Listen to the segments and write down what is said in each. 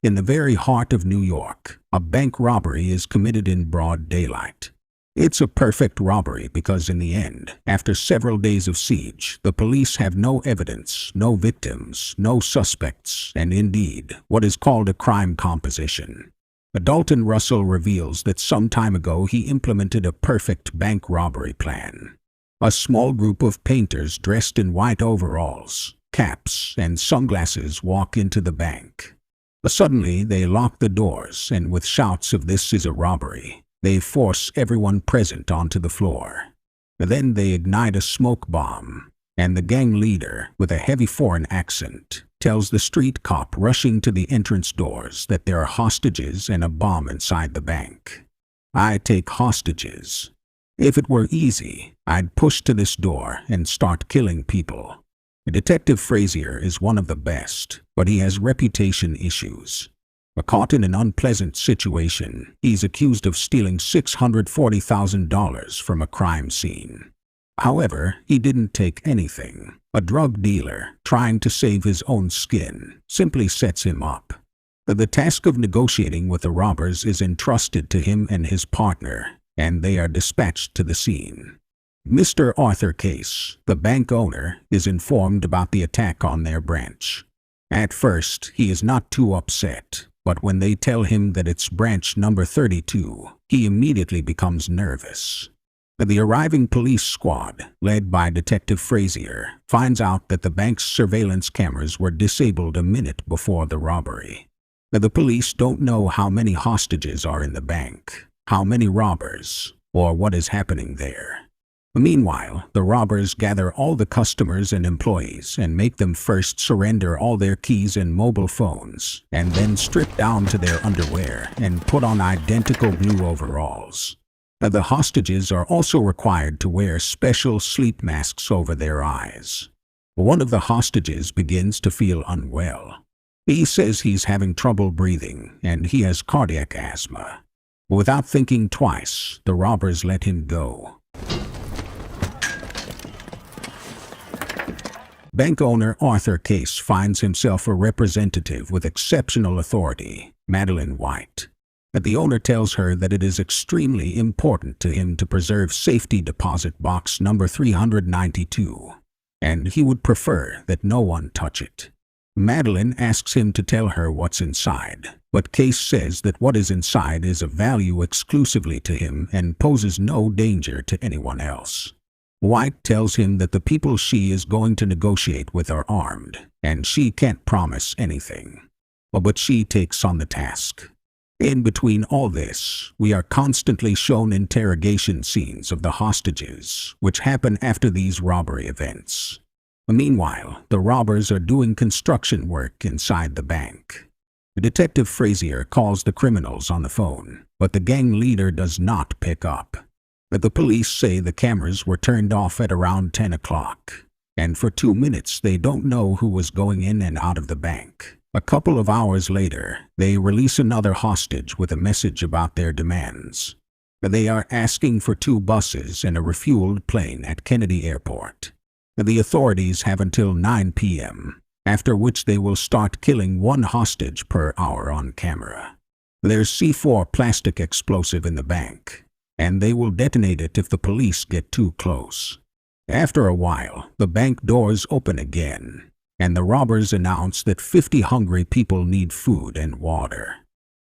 In the very heart of New York, a bank robbery is committed in broad daylight. It's a perfect robbery because in the end, after several days of siege, the police have no evidence, no victims, no suspects, and indeed, what is called a crime composition. Dalton Russell reveals that some time ago he implemented a perfect bank robbery plan. A small group of painters dressed in white overalls, caps, and sunglasses walk into the bank. Suddenly, they lock the doors, and with shouts of "This is a robbery," they force everyone present onto the floor. Then they ignite a smoke bomb, and the gang leader, with a heavy foreign accent, tells the street cop rushing to the entrance doors that there are hostages and a bomb inside the bank. "I take hostages. If it were easy, I'd push to this door and start killing people." Detective Frazier is one of the best, but he has reputation issues. Caught in an unpleasant situation, he's accused of stealing $640,000 from a crime scene. However, he didn't take anything. A drug dealer, trying to save his own skin, simply sets him up. The task of negotiating with the robbers is entrusted to him and his partner, and they are dispatched to the scene. Mr. Arthur Case, the bank owner, is informed about the attack on their branch. At first, he is not too upset, but when they tell him that it's branch number 32, he immediately becomes nervous. The arriving police squad, led by Detective Frazier, finds out that the bank's surveillance cameras were disabled a minute before the robbery. The police don't know how many hostages are in the bank, how many robbers, or what is happening there. Meanwhile, the robbers gather all the customers and employees and make them first surrender all their keys and mobile phones, and then strip down to their underwear and put on identical blue overalls. The hostages are also required to wear special sleep masks over their eyes. One of the hostages begins to feel unwell. He says he's having trouble breathing and he has cardiac asthma. Without thinking twice, the robbers let him go. Bank owner Arthur Case finds himself a representative with exceptional authority, Madeline White. The owner tells her that it is extremely important to him to preserve safety deposit box number 392, and he would prefer that no one touch it. Madeline asks him to tell her what's inside, but Case says that what is inside is of value exclusively to him and poses no danger to anyone else. White tells him that the people she is going to negotiate with are armed, and she can't promise anything. But she takes on the task. In between all this, we are constantly shown interrogation scenes of the hostages, which happen after these robbery events. Meanwhile, the robbers are doing construction work inside the bank. Detective Frazier calls the criminals on the phone, but the gang leader does not pick up. The police say the cameras were turned off at around 10 o'clock, and for 2 minutes they don't know who was going in and out of the bank. A couple of hours later, they release another hostage with a message about their demands. They are asking for 2 buses and a refueled plane at Kennedy Airport. The authorities have until 9 p.m., after which they will start killing 1 hostage per hour on camera. There's C4 plastic explosive in the bank, and they will detonate it if the police get too close. After a while, the bank doors open again, and the robbers announce that 50 hungry people need food and water.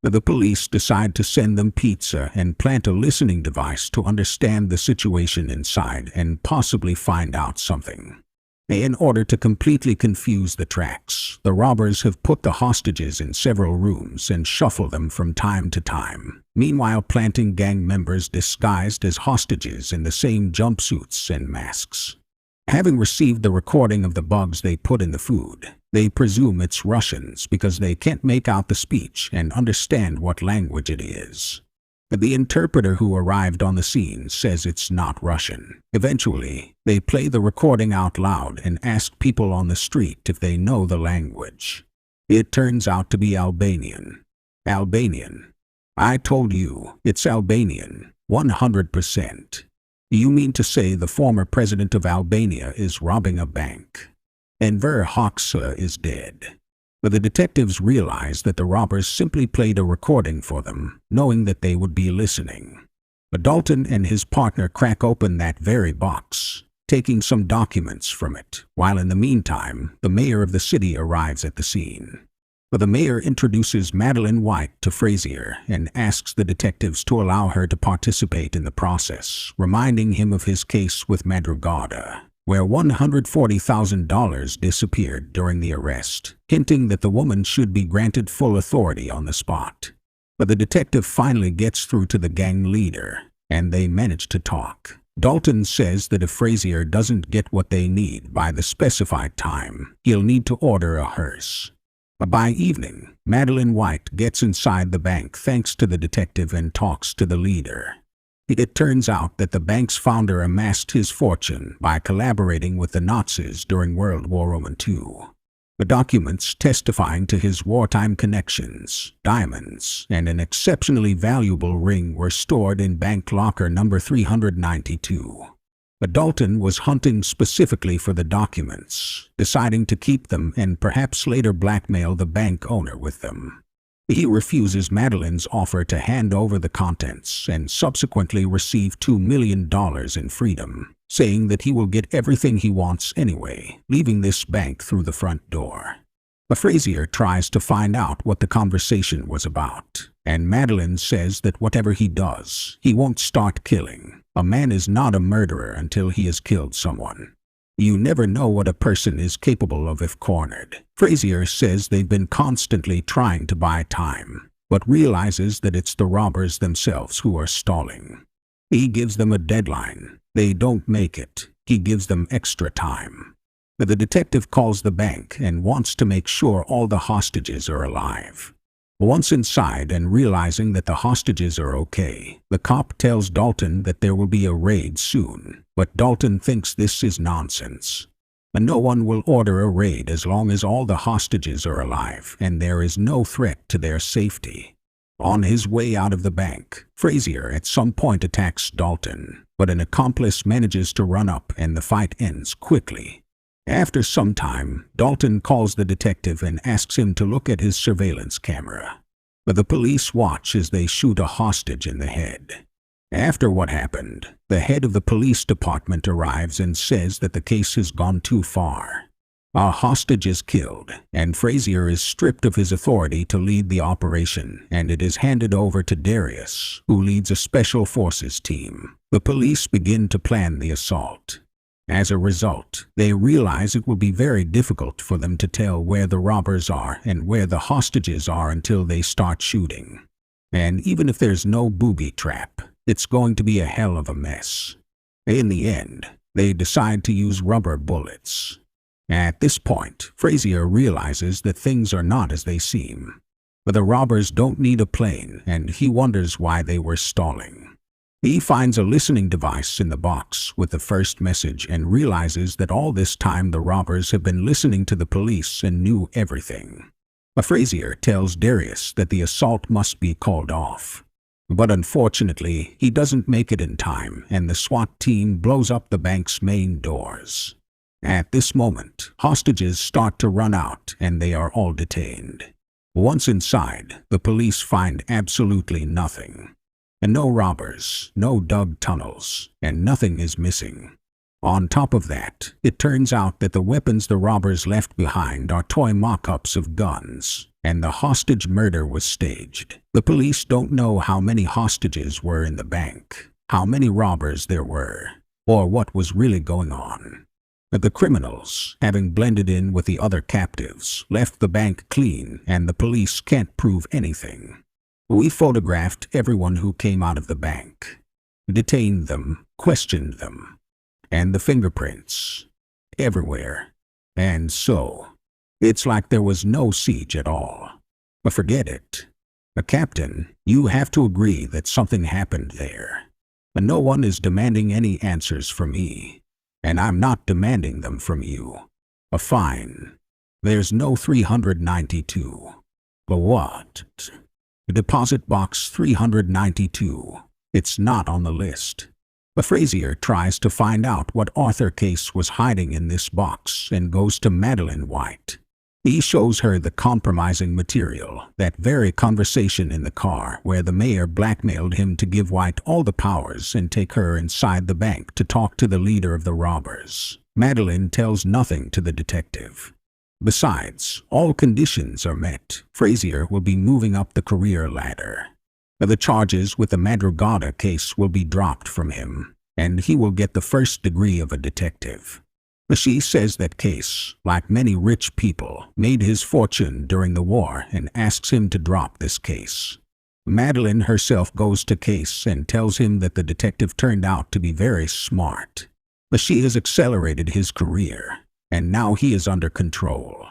The police decide to send them pizza and plant a listening device to understand the situation inside and possibly find out something. In order to completely confuse the tracks, the robbers have put the hostages in several rooms and shuffle them from time to time, meanwhile planting gang members disguised as hostages in the same jumpsuits and masks. Having received the recording of the bugs they put in the food, they presume it's Russians because they can't make out the speech and understand what language it is. The interpreter who arrived on the scene says it's not Russian. Eventually, they play the recording out loud and ask people on the street if they know the language. It turns out to be Albanian. Albanian. I told you, it's Albanian, 100%. You mean to say the former president of Albania is robbing a bank? Enver Hoxha is dead. But the detectives realize that the robbers simply played a recording for them, knowing that they would be listening. But Dalton and his partner crack open that very box, taking some documents from it, while in the meantime, the mayor of the city arrives at the scene. But the mayor introduces Madeline White to Frazier and asks the detectives to allow her to participate in the process, reminding him of his case with Madrugada, where $140,000 disappeared during the arrest, hinting that the woman should be granted full authority on the spot. But the detective finally gets through to the gang leader, and they manage to talk. Dalton says that if Frazier doesn't get what they need by the specified time, he'll need to order a hearse. But by evening, Madeline White gets inside the bank thanks to the detective and talks to the leader. It turns out that the bank's founder amassed his fortune by collaborating with the Nazis during World War II. The documents testifying to his wartime connections, diamonds, and an exceptionally valuable ring were stored in bank locker number 392. But Dalton was hunting specifically for the documents, deciding to keep them and perhaps later blackmail the bank owner with them. He refuses Madeline's offer to hand over the contents and subsequently receive $2 million in freedom, saying that he will get everything he wants anyway, leaving this bank through the front door. But Frazier tries to find out what the conversation was about, and Madeline says that whatever he does, he won't start killing. A man is not a murderer until he has killed someone. You never know what a person is capable of if cornered. Frazier says they've been constantly trying to buy time, but realizes that it's the robbers themselves who are stalling. He gives them a deadline. They don't make it. He gives them extra time. But the detective calls the bank and wants to make sure all the hostages are alive. Once inside and realizing that the hostages are okay, the cop tells Dalton that there will be a raid soon, but Dalton thinks this is nonsense. And no one will order a raid as long as all the hostages are alive and there is no threat to their safety. On his way out of the bank, Frazier at some point attacks Dalton, but an accomplice manages to run up and the fight ends quickly. After some time, Dalton calls the detective and asks him to look at his surveillance camera. But the police watch as they shoot a hostage in the head. After what happened, the head of the police department arrives and says that the case has gone too far. A hostage is killed, and Frazier is stripped of his authority to lead the operation, and it is handed over to Darius, who leads a special forces team. The police begin to plan the assault. As a result, they realize it will be very difficult for them to tell where the robbers are and where the hostages are until they start shooting. And even if there's no booby trap, it's going to be a hell of a mess. In the end, they decide to use rubber bullets. At this point, Frazier realizes that things are not as they seem. But the robbers don't need a plane, and he wonders why they were stalling. He finds a listening device in the box with the first message and realizes that all this time the robbers have been listening to the police and knew everything. But Frazier tells Darius that the assault must be called off. But unfortunately, he doesn't make it in time, and the SWAT team blows up the bank's main doors. At this moment, hostages start to run out and they are all detained. Once inside, the police find absolutely nothing. And no robbers, no dug tunnels, and nothing is missing. On top of that, it turns out that the weapons the robbers left behind are toy mock-ups of guns, and the hostage murder was staged. The police don't know how many hostages were in the bank, how many robbers there were, or what was really going on. But the criminals, having blended in with the other captives, left the bank clean, and the police can't prove anything. We photographed everyone who came out of the bank, detained them, questioned them, and the fingerprints, everywhere. And so, it's like there was no siege at all. But forget it. Captain, you have to agree that something happened there. But no one is demanding any answers from me, and I'm not demanding them from you. Fine. There's no 392. But what? Deposit box 392. It's not on the list. But Frazier tries to find out what Arthur Case was hiding in this box and goes to Madeline White. He shows her the compromising material, that very conversation in the car where the mayor blackmailed him to give White all the powers and take her inside the bank to talk to the leader of the robbers. Madeline tells nothing to the detective. Besides, all conditions are met. Frazier will be moving up the career ladder. The charges with the Madrugada case will be dropped from him, and he will get the first degree of a detective. She says that Case, like many rich people, made his fortune during the war and asks him to drop this case. Madeline herself goes to Case and tells him that the detective turned out to be very smart. She has accelerated his career, and now he is under control.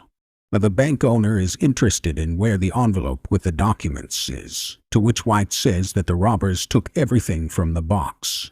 The bank owner is interested in where the envelope with the documents is, to which White says that the robbers took everything from the box.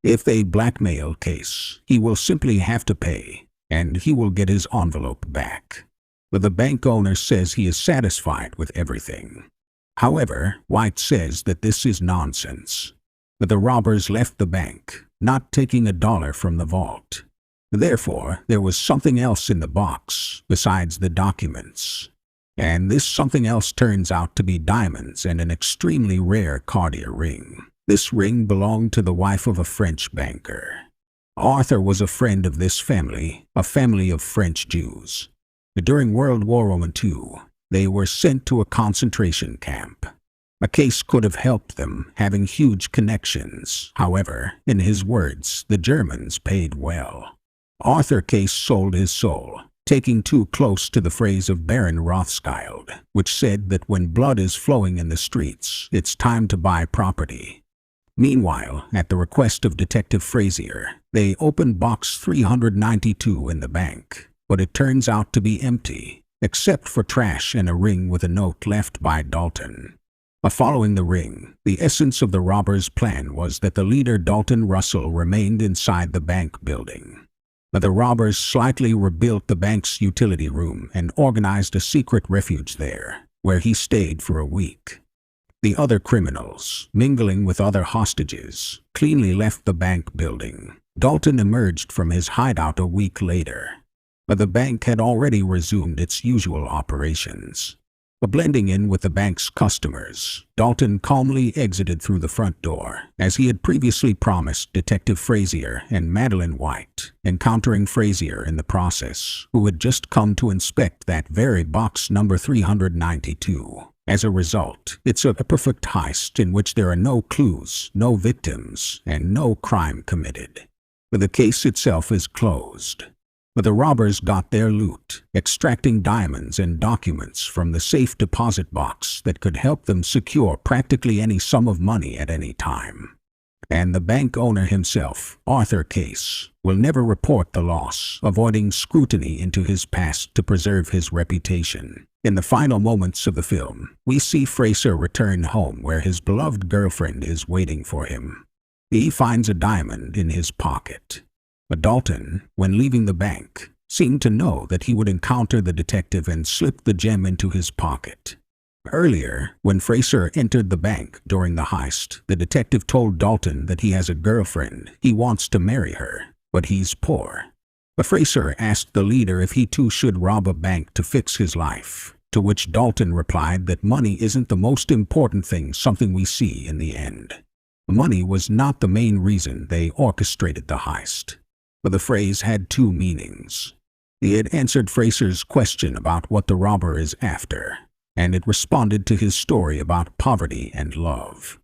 If they blackmail Case, he will simply have to pay, and he will get his envelope back. But the bank owner says he is satisfied with everything. However, White says that this is nonsense. But the robbers left the bank, not taking a dollar from the vault. Therefore, there was something else in the box besides the documents. And this something else turns out to be diamonds and an extremely rare Cartier ring. This ring belonged to the wife of a French banker. Arthur was a friend of this family, a family of French Jews. During World War II, they were sent to a concentration camp. A Case could have helped them, having huge connections. However, in his words, the Germans paid well. Arthur Case sold his soul, taking too close to the phrase of Baron Rothschild, which said that when blood is flowing in the streets, it's time to buy property. Meanwhile, at the request of Detective Frazier, they open box 392 in the bank, but it turns out to be empty, except for trash and a ring with a note left by Dalton. Following the ring, the essence of the robbers' plan was that the leader Dalton Russell remained inside the bank building. But the robbers slightly rebuilt the bank's utility room and organized a secret refuge there, where he stayed for a week. The other criminals, mingling with other hostages, cleanly left the bank building. Dalton emerged from his hideout a week later, but the bank had already resumed its usual operations. Blending in with the bank's customers, Dalton calmly exited through the front door, as he had previously promised Detective Frazier and Madeline White, encountering Frazier in the process, who had just come to inspect that very box number 392. As a result, it's a perfect heist in which there are no clues, no victims, and no crime committed. But the case itself is closed. But the robbers got their loot, extracting diamonds and documents from the safe deposit box that could help them secure practically any sum of money at any time. And the bank owner himself, Arthur Case, will never report the loss, avoiding scrutiny into his past to preserve his reputation. In the final moments of the film, we see Frazier return home where his beloved girlfriend is waiting for him. He finds a diamond in his pocket. But Dalton, when leaving the bank, seemed to know that he would encounter the detective and slipped the gem into his pocket. Earlier, when Frazier entered the bank during the heist, the detective told Dalton that he has a girlfriend, he wants to marry her, but he's poor. But Frazier asked the leader if he too should rob a bank to fix his life, to which Dalton replied that money isn't the most important thing, something we see in the end. Money was not the main reason they orchestrated the heist. But the phrase had two meanings. It had answered Frazier's question about what the robber is after, and it responded to his story about poverty and love.